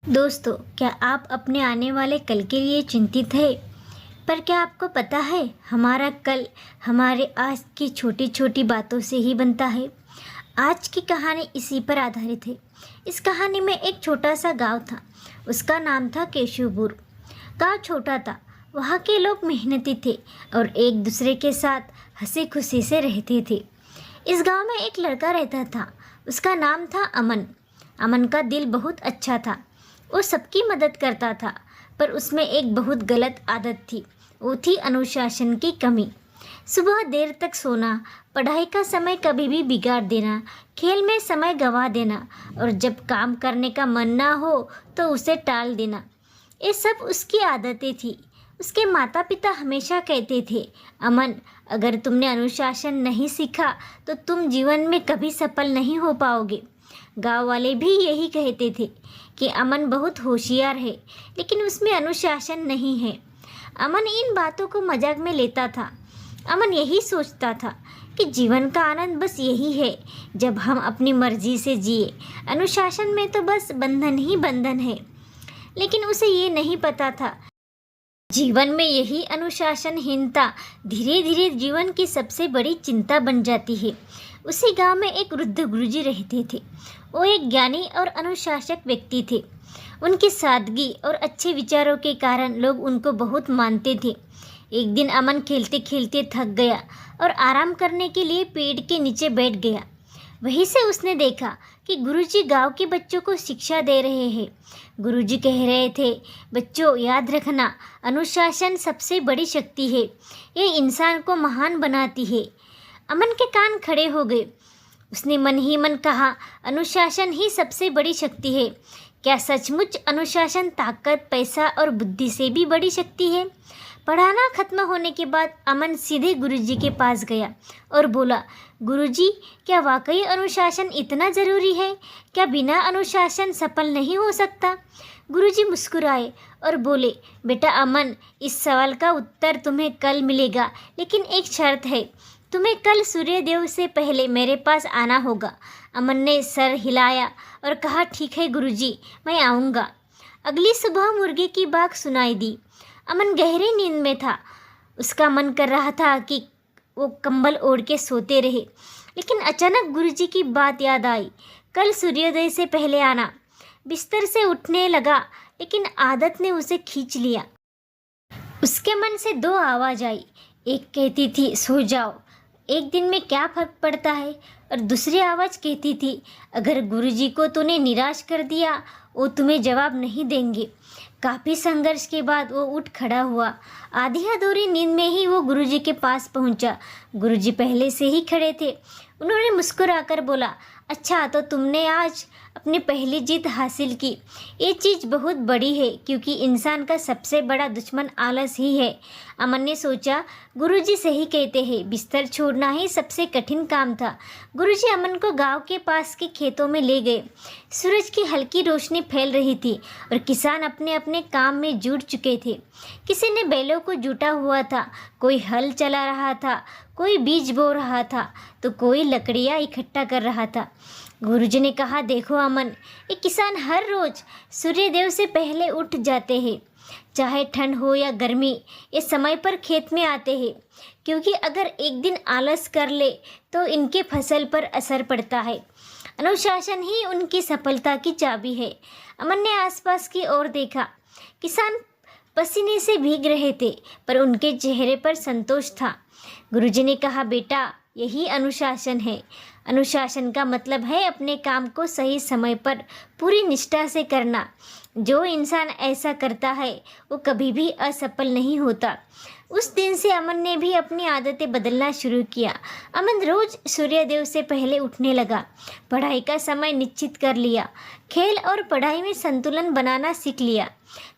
दोस्तों, क्या आप अपने आने वाले कल के लिए चिंतित हैं? पर क्या आपको पता है, हमारा कल हमारे आज की छोटी छोटी बातों से ही बनता है। आज की कहानी इसी पर आधारित है। इस कहानी में एक छोटा सा गांव था। उसका नाम था केशवपुर। गांव छोटा था, वहाँ के लोग मेहनती थे और एक दूसरे के साथ हंसी खुशी से रहते थे। इस गांव में एक लड़का रहता था। उसका नाम था अमन। अमन का दिल बहुत अच्छा था। वो सबकी मदद करता था, पर उसमें एक बहुत गलत आदत थी। वो थी अनुशासन की कमी। सुबह देर तक सोना, पढ़ाई का समय कभी भी बिगाड़ देना, खेल में समय गंवा देना और जब काम करने का मन ना हो तो उसे टाल देना, ये सब उसकी आदतें थी। उसके माता पिता हमेशा कहते थे, अमन, अगर तुमने अनुशासन नहीं सीखा तो तुम जीवन में कभी सफल नहीं हो पाओगे। गांव वाले भी यही कहते थे कि अमन बहुत होशियार है, लेकिन उसमें अनुशासन नहीं है। अमन इन बातों को मजाक में लेता था। अमन यही सोचता था कि जीवन का आनंद बस यही है जब हम अपनी मर्जी से जिए। अनुशासन में तो बस बंधन ही बंधन है। लेकिन उसे ये नहीं पता था, जीवन में यही अनुशासनहीनता धीरे धीरे जीवन की सबसे बड़ी चिंता बन जाती है। उसी गांव में एक वृद्ध गुरुजी रहते थे। वो एक ज्ञानी और अनुशासक व्यक्ति थे। उनकी सादगी और अच्छे विचारों के कारण लोग उनको बहुत मानते थे। एक दिन अमन खेलते खेलते थक गया और आराम करने के लिए पेड़ के नीचे बैठ गया। वहीं से उसने देखा कि गुरुजी गांव के बच्चों को शिक्षा दे रहे हैं। गुरुजी कह रहे थे, बच्चों याद रखना, अनुशासन सबसे बड़ी शक्ति है। ये इंसान को महान बनाती है। अमन के कान खड़े हो गए। उसने मन ही मन कहा, अनुशासन ही सबसे बड़ी शक्ति है। क्या सचमुच अनुशासन ताकत, पैसा और बुद्धि से भी बड़ी शक्ति है? पढ़ाना खत्म होने के बाद अमन सीधे गुरुजी के पास गया और बोला, गुरुजी, क्या वाकई अनुशासन इतना ज़रूरी है? क्या बिना अनुशासन सफल नहीं हो सकता? गुरुजी मुस्कुराए और बोले, बेटा अमन, इस सवाल का उत्तर तुम्हें कल मिलेगा, लेकिन एक शर्त है, तुम्हें कल सूर्यदेव से पहले मेरे पास आना होगा। अमन ने सर हिलाया और कहा, ठीक है गुरुजी, मैं आऊँगा। अगली सुबह मुर्गे की बात सुनाई दी। अमन गहरी नींद में था। उसका मन कर रहा था कि वो कंबल ओढ़ के सोते रहे, लेकिन अचानक गुरुजी की बात याद आई, कल सूर्योदय से पहले आना। बिस्तर से उठने लगा, लेकिन आदत ने उसे खींच लिया। उसके मन से दो आवाज़ आई। एक कहती थी, सो जाओ, एक दिन में क्या फर्क पड़ता है, और दूसरी आवाज़ कहती थी, अगर गुरुजी को तूने निराश कर दिया, वो तुम्हें जवाब नहीं देंगे। काफ़ी संघर्ष के बाद वो उठ खड़ा हुआ। आधी अधूरी नींद में ही वो गुरुजी के पास पहुंचा। गुरुजी पहले से ही खड़े थे। उन्होंने मुस्कुराकर बोला, अच्छा, तो तुमने आज अपनी पहली जीत हासिल की। ये चीज़ बहुत बड़ी है, क्योंकि इंसान का सबसे बड़ा दुश्मन आलस ही है। अमन ने सोचा, गुरुजी सही कहते हैं, बिस्तर छोड़ना ही सबसे कठिन काम था। गुरुजी अमन को गांव के पास के खेतों में ले गए। सूरज की हल्की रोशनी फैल रही थी और किसान अपने अपने काम में जुट चुके थे। किसी ने बैलों को जुटा हुआ था, कोई हल चला रहा था, कोई बीज बो रहा था, तो कोई लकड़ियाँ इकट्ठा कर रहा था। गुरुजी ने कहा, देखो अमन, ये किसान हर रोज़ सूर्यदेव से पहले उठ जाते हैं। चाहे ठंड हो या गर्मी, ये समय पर खेत में आते हैं, क्योंकि अगर एक दिन आलस कर ले तो इनके फसल पर असर पड़ता है। अनुशासन ही उनकी सफलता की चाबी है। अमन ने आसपास की ओर देखा। किसान पसीने से भीग रहे थे, पर उनके चेहरे पर संतोष था। गुरुजी ने कहा, बेटा, यही अनुशासन है। अनुशासन का मतलब है अपने काम को सही समय पर पूरी निष्ठा से करना। जो इंसान ऐसा करता है वो कभी भी असफल नहीं होता। उस दिन से अमन ने भी अपनी आदतें बदलना शुरू किया। अमन रोज सूर्यदेव से पहले उठने लगा। पढ़ाई का समय निश्चित कर लिया। खेल और पढ़ाई में संतुलन बनाना सीख लिया।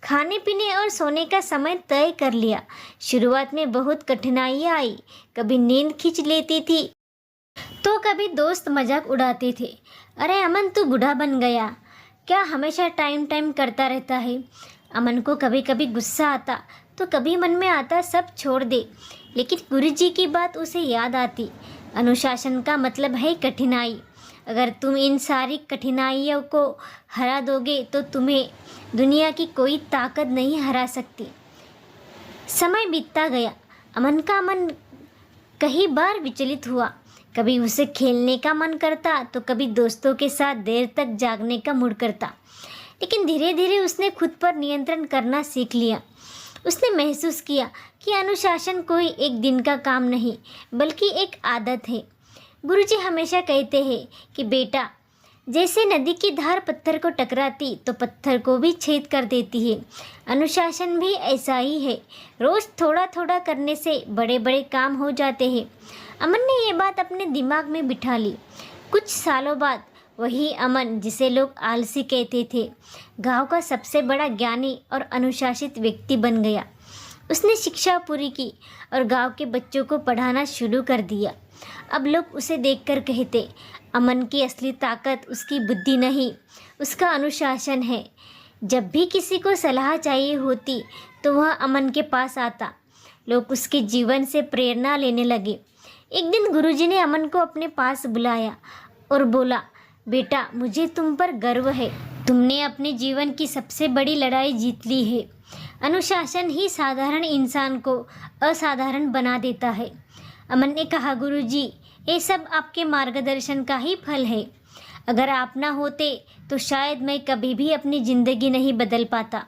खाने पीने और सोने का समय तय कर लिया। शुरुआत में बहुत कठिनाइयाँ आई। कभी नींद खींच लेती थी तो कभी दोस्त मजाक उड़ाते थे, अरे अमन, तू बूढ़ा बन गया क्या, हमेशा टाइम टाइम करता रहता है। अमन को कभी कभी गुस्सा आता तो कभी मन में आता, सब छोड़ दे, लेकिन गुरुजी की बात उसे याद आती। अनुशासन का मतलब है कठिनाई। अगर तुम इन सारी कठिनाइयों को हरा दोगे तो तुम्हें दुनिया की कोई ताकत नहीं हरा सकती। समय बीतता गया। अमन का मन कई बार विचलित हुआ। कभी उसे खेलने का मन करता तो कभी दोस्तों के साथ देर तक जागने का मूड करता। लेकिन धीरे धीरे उसने खुद पर नियंत्रण करना सीख लिया। उसने महसूस किया कि अनुशासन कोई एक दिन का काम नहीं बल्कि एक आदत है। गुरुजी हमेशा कहते हैं कि बेटा, जैसे नदी की धार पत्थर को टकराती तो पत्थर को भी छेद कर देती है, अनुशासन भी ऐसा ही है। रोज़ थोड़ा थोड़ा करने से बड़े बड़े काम हो जाते हैं। अमन ने ये बात अपने दिमाग में बिठा ली। कुछ सालों बाद वही अमन जिसे लोग आलसी कहते थे, गांव का सबसे बड़ा ज्ञानी और अनुशासित व्यक्ति बन गया। उसने शिक्षा पूरी की और गांव के बच्चों को पढ़ाना शुरू कर दिया। अब लोग उसे देखकर कहते, अमन की असली ताकत उसकी बुद्धि नहीं, उसका अनुशासन है। जब भी किसी को सलाह चाहिए होती तो वह अमन के पास आता। लोग उसके जीवन से प्रेरणा लेने लगे। एक दिन गुरुजी ने अमन को अपने पास बुलाया और बोला, बेटा, मुझे तुम पर गर्व है। तुमने अपने जीवन की सबसे बड़ी लड़ाई जीत ली है। अनुशासन ही साधारण इंसान को असाधारण बना देता है। अमन ने कहा, गुरुजी, ये सब आपके मार्गदर्शन का ही फल है। अगर आप ना होते तो शायद मैं कभी भी अपनी ज़िंदगी नहीं बदल पाता।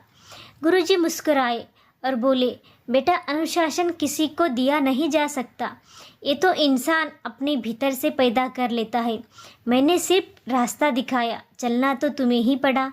गुरुजी मुस्कुराए और बोले, बेटा, अनुशासन किसी को दिया नहीं जा सकता, ये तो इंसान अपने भीतर से पैदा कर लेता है। मैंने सिर्फ रास्ता दिखाया, चलना तो तुम्हें ही पड़ा।